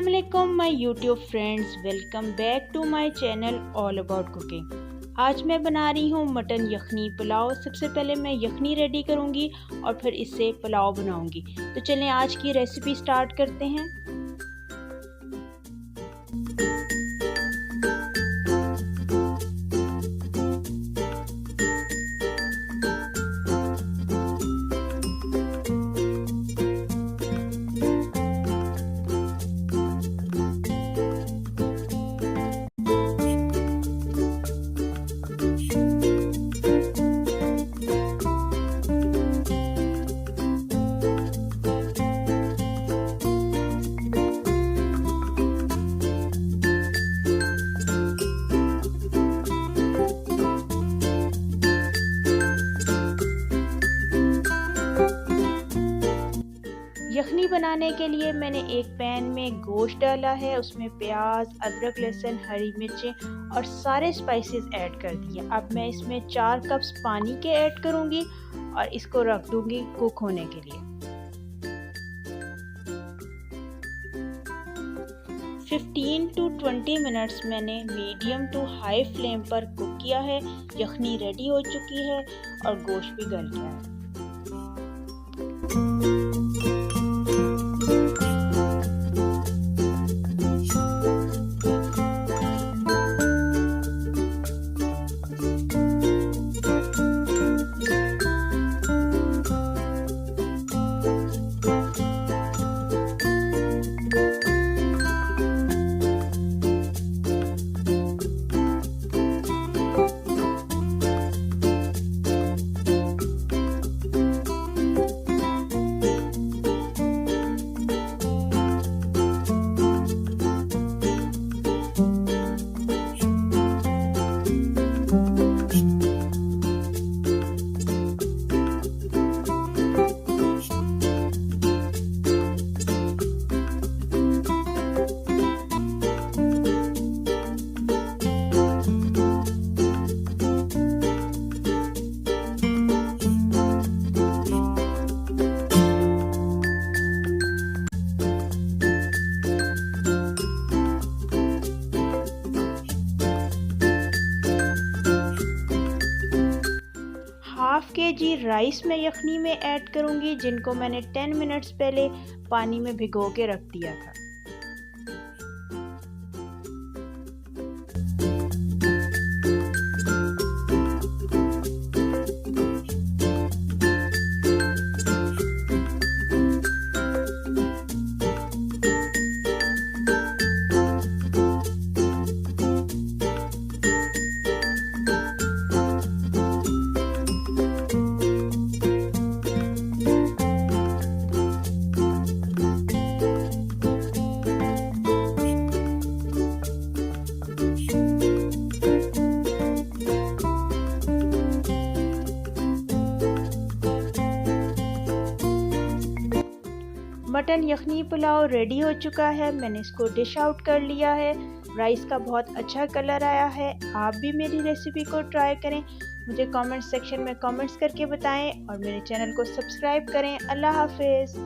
अस्सलाम वालेकुम my YouTube friends, welcome back to my channel all about cooking. आज मैं बना रही हूँ मटन यखनी पुलाव। सबसे पहले मैं यखनी रेडी करूँगी और फिर इससे पुलाव बनाऊँगी। तो चलें आज की रेसिपी स्टार्ट करते हैं। यखनी बनाने के लिए मैंने एक पैन में गोश्त डाला है, उसमें प्याज, अदरक, लहसुन, हरी मिर्चें और सारे स्पाइसेस ऐड कर दिए। अब मैं इसमें 4 कप्स पानी के ऐड करूंगी और इसको रख दूंगी कुक होने के लिए। 15 to 20 मिनट्स मैंने मीडियम टू हाई फ्लेम पर कुक किया है। यखनी रेडी हो चुकी है और गोश्त भी गल गया है। हाफ केजी राइस मैं यखनी में ऐड करूंगी, जिनको मैंने 10 मिनट्स पहले पानी में भिगो के रख दिया था। मटन यखनी पुलाव रेडी हो चुका है। मैंने इसको डिश आउट कर लिया है। राइस का बहुत अच्छा कलर आया है। आप भी मेरी रेसिपी को ट्राई करें, मुझे कमेंट सेक्शन में कमेंट्स करके बताएं और मेरे चैनल को सब्सक्राइब करें। अल्लाह हाफिज़।